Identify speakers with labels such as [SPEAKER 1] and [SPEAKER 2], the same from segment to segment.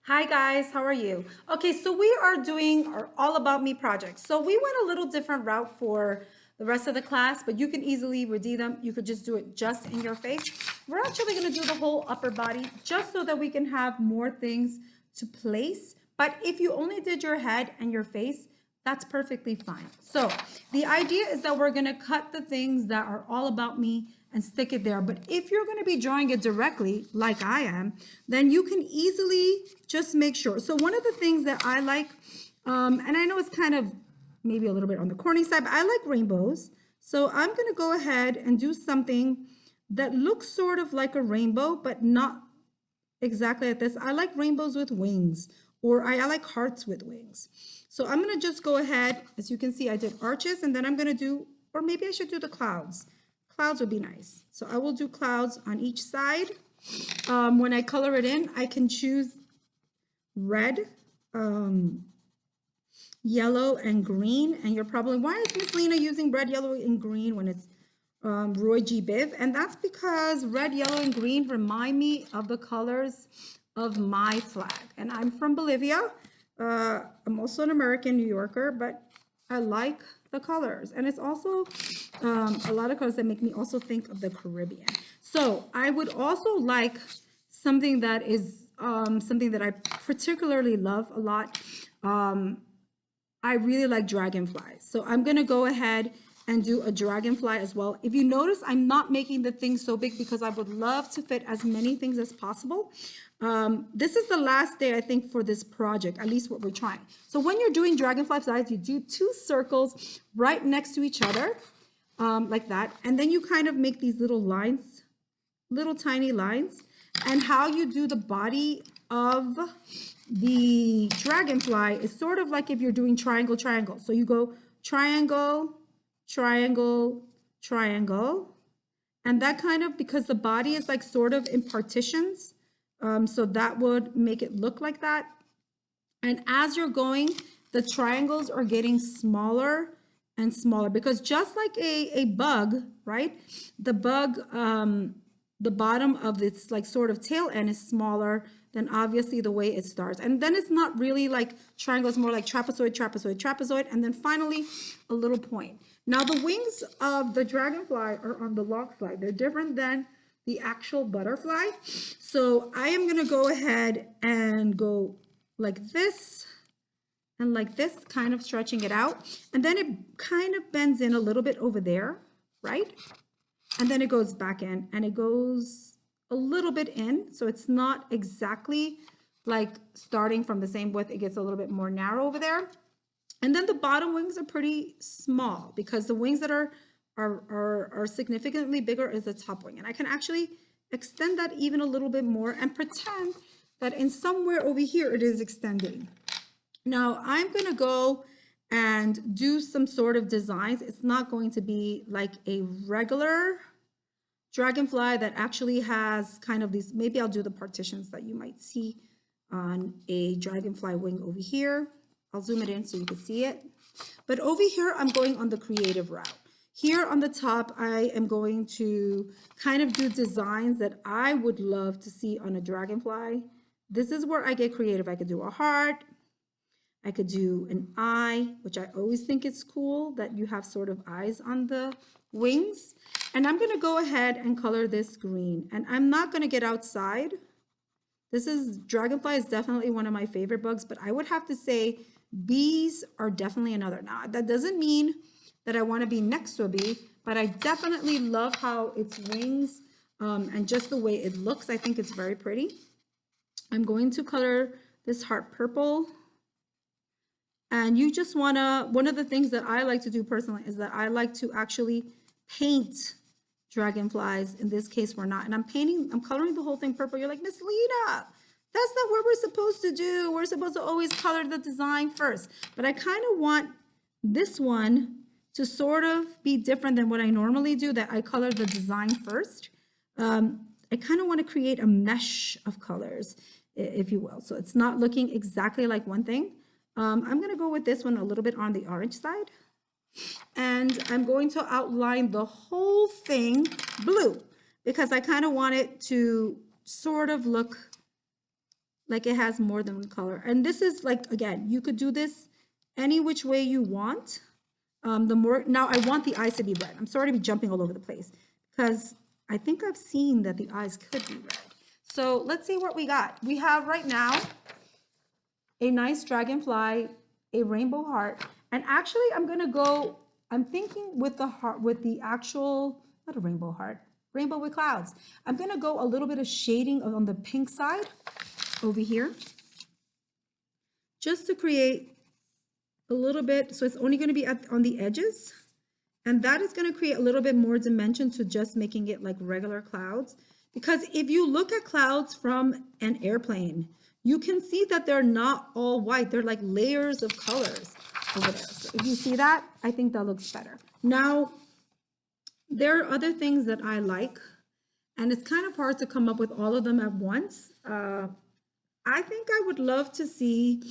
[SPEAKER 1] Hi guys, how are you? Okay, so we are doing our All About Me project. So we went a little different route for the rest of the class, but you can easily redeem them. You could just do it just in your face. We're actually gonna do the whole upper body just so that we can have more things to place. But if you only did your head and your face, that's perfectly fine. So the idea is that we're gonna cut the things that are all about me and stick it there. But if you're gonna be drawing it directly, like I am, then you can easily just make sure. So one of the things that I like, and I know it's kind of maybe a little bit on the corny side, but I like rainbows. So I'm gonna go ahead and do something that looks sort of like a rainbow, but not exactly like this. I like rainbows with wings, or I like hearts with wings. So I'm gonna just go ahead, as you can see, I did arches, and then I'm gonna do, or maybe I should do the clouds. Clouds would be nice. So I will do clouds on each side. When I color it in, I can choose red, yellow, and green. And you're probably, why is Miss Lena using red, yellow, and green when it's Roy G. Biv? And that's because red, yellow, and green remind me of the colors of my flag. And I'm from Bolivia. I'm also an American New Yorker, but I like the colors. And it's also a lot of colors that make me also think of the Caribbean. So I would also like something that is something that I particularly love a lot. I really like dragonflies. So I'm gonna go ahead and do a dragonfly as well. If you notice, I'm not making the thing so big because I would love to fit as many things as possible. This is the last day, I think, for this project, at least what we're trying. So when you're doing dragonfly flies, you do two circles right next to each other, like that. And then you kind of make these little lines, little tiny lines. And how you do the body of the dragonfly is sort of like if you're doing triangle, triangle. So you go triangle, triangle, triangle. And that kind of, because the body is like sort of in partitions, so that would make it look like that. And as you're going, the triangles are getting smaller and smaller because just like a bug, right? The bug, the bottom of its like sort of tail end is smaller than obviously the way it starts. And then it's not really like triangle, it's more like trapezoid, trapezoid, trapezoid, and then finally a little point. Now the wings of the dragonfly are on the log slide. They're different than the actual butterfly. So I am gonna go ahead and go like this and like this, kind of stretching it out. And then it kind of bends in a little bit over there, right? And then it goes back in and it goes a little bit in. So it's not exactly like starting from the same width. It gets a little bit more narrow over there. And then the bottom wings are pretty small because the wings that are significantly bigger is the top wing. And I can actually extend that even a little bit more and pretend that in somewhere over here it is extending. Now I'm gonna go and do some sort of designs. It's not going to be like a regular dragonfly that actually has kind of these, maybe I'll do the partitions that you might see on a dragonfly wing over here. I'll zoom it in so you can see it. But over here, I'm going on the creative route. Here on the top, I am going to kind of do designs that I would love to see on a dragonfly. This is where I get creative. I could do a heart. I could do an eye, which I always think is cool that you have sort of eyes on the wings. And I'm gonna go ahead and color this green. And I'm not gonna get outside. Dragonfly is definitely one of my favorite bugs, but I would have to say bees are definitely another. Now, that doesn't mean that I wanna be next to a bee, but I definitely love how its wings and just the way it looks, I think it's very pretty. I'm going to color this heart purple. And you just wanna, one of the things that I like to do personally is that I like to actually paint dragonflies. In this case, we're not. And I'm coloring the whole thing purple. You're like, Miss Lena, that's not what we're supposed to do. We're supposed to always color the design first. But I kind of want this one to sort of be different than what I normally do, that I color the design first. I kind of want to create a mesh of colors, if you will. So it's not looking exactly like one thing. I'm going to go with this one a little bit on the orange side. And I'm going to outline the whole thing blue because I kind of want it to sort of look like it has more than one color. And this is like, again, you could do this any which way you want. Now I want the eyes to be red. I'm sorry to be jumping all over the place because I think I've seen that the eyes could be red. So let's see what we got. We have right now a nice dragonfly, a rainbow heart, and actually I'm thinking with the heart, with the actual, not a rainbow heart, rainbow with clouds. I'm gonna go a little bit of shading on the pink side over here, just to create a little bit, so it's only gonna be on the edges, and that is gonna create a little bit more dimension to just making it like regular clouds. Because if you look at clouds from an airplane, you can see that they're not all white. They're like layers of colors over there. So if you see that, I think that looks better. Now, there are other things that I like, and it's kind of hard to come up with all of them at once. I think I would love to see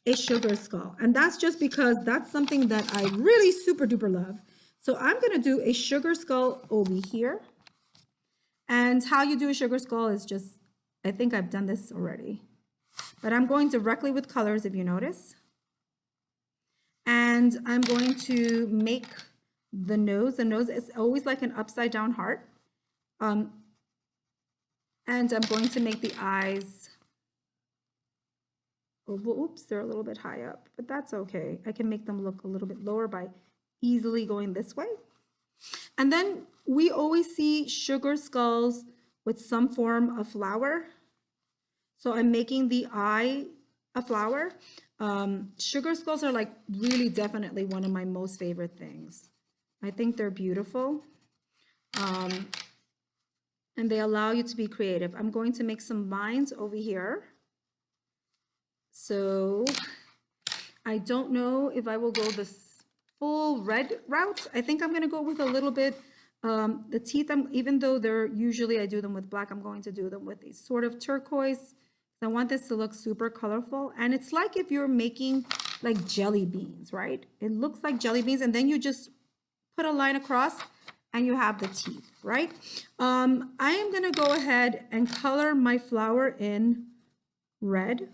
[SPEAKER 1] a sugar skull, and that's just because that's something that I really super duper love. So I'm gonna do a sugar skull over here. And how you do a sugar skull is just, I think I've done this already, but I'm going directly with colors, if you notice. And I'm going to make the nose. The nose is always like an upside down heart. And I'm going to make the eyes. Oh, oops, they're a little bit high up, but that's okay. I can make them look a little bit lower by easily going this way. And then we always see sugar skulls with some form of flower. So I'm making the eye a flower. Sugar skulls are like really definitely one of my most favorite things. I think they're beautiful. And they allow you to be creative. I'm going to make some lines over here. So I don't know if I will go this full red route. I think I'm gonna go with a little bit, the teeth, even though they're usually I do them with black, I'm going to do them with a sort of turquoise. I want this to look super colorful. And it's like if you're making like jelly beans, right? It looks like jelly beans, and then you just put a line across and you have the teeth, right? I am gonna go ahead and color my flower in red.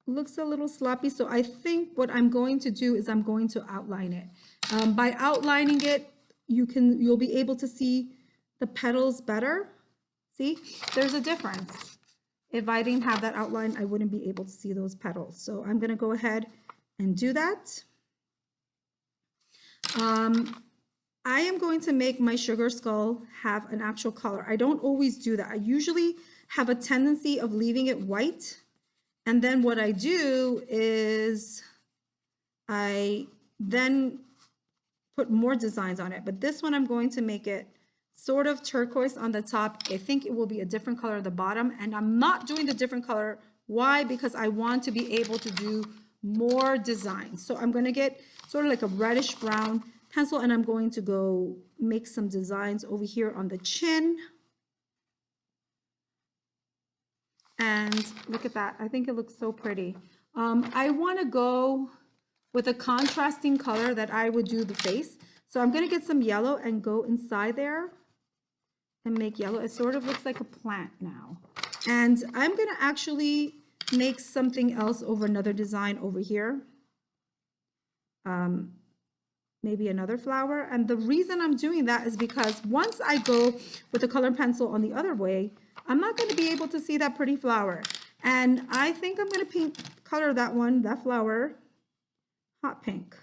[SPEAKER 1] Looks a little sloppy, so I think what I'm going to do is I'm going to outline it. By outlining it, you'll be able to see the petals better. See, there's a difference. If I didn't have that outline, I wouldn't be able to see those petals. So I'm gonna go ahead and do that. I am going to make my sugar skull have an actual color. I don't always do that. I usually have a tendency of leaving it white. And then what I do is I then put more designs on it. But this one, I'm going to make it sort of turquoise on the top. I think it will be a different color at the bottom. And I'm not doing the different color. Why? Because I want to be able to do more designs. So I'm going to get sort of like a reddish brown pencil, and I'm going to go make some designs over here on the chin. And look at that. I think it looks so pretty. I want to go with a contrasting color that I would do the face. So I'm going to get some yellow and go inside there and make yellow. It sort of looks like a plant now. And I'm going to actually make something else over another design over here. Maybe another flower. And the reason I'm doing that is because once I go with the color pencil on the other way, I'm not going to be able to see that pretty flower. And I think I'm going to color that one, that flower, hot pink.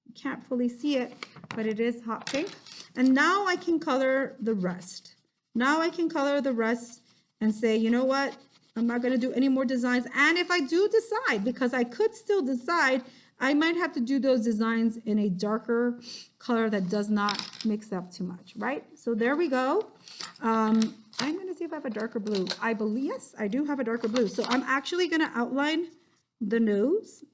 [SPEAKER 1] You can't fully see it, but it is hot pink. And now I can color the rest. Now I can color the rest and say, you know what? I'm not going to do any more designs. And if I do decide, because I could still decide, I might have to do those designs in a darker color that does not mix up too much, right? So there we go. I'm going to see if I have a darker blue. I believe, yes, I do have a darker blue. So I'm actually going to outline the nose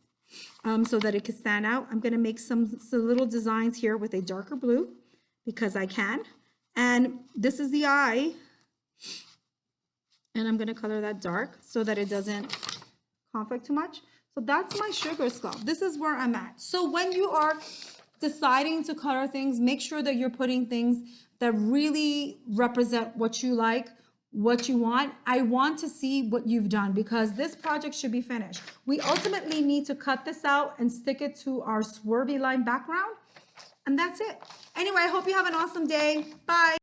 [SPEAKER 1] so that it can stand out. I'm going to make some little designs here with a darker blue because I can. And this is the eye. And I'm going to color that dark so that it doesn't conflict too much. So that's my sugar skull. This is where I'm at. So when you are deciding to color things, make sure that you're putting things that really represent what you like, what you want. I want to see what you've done because this project should be finished. We ultimately need to cut this out and stick it to our swervy line background. And that's it. Anyway, I hope you have an awesome day. Bye.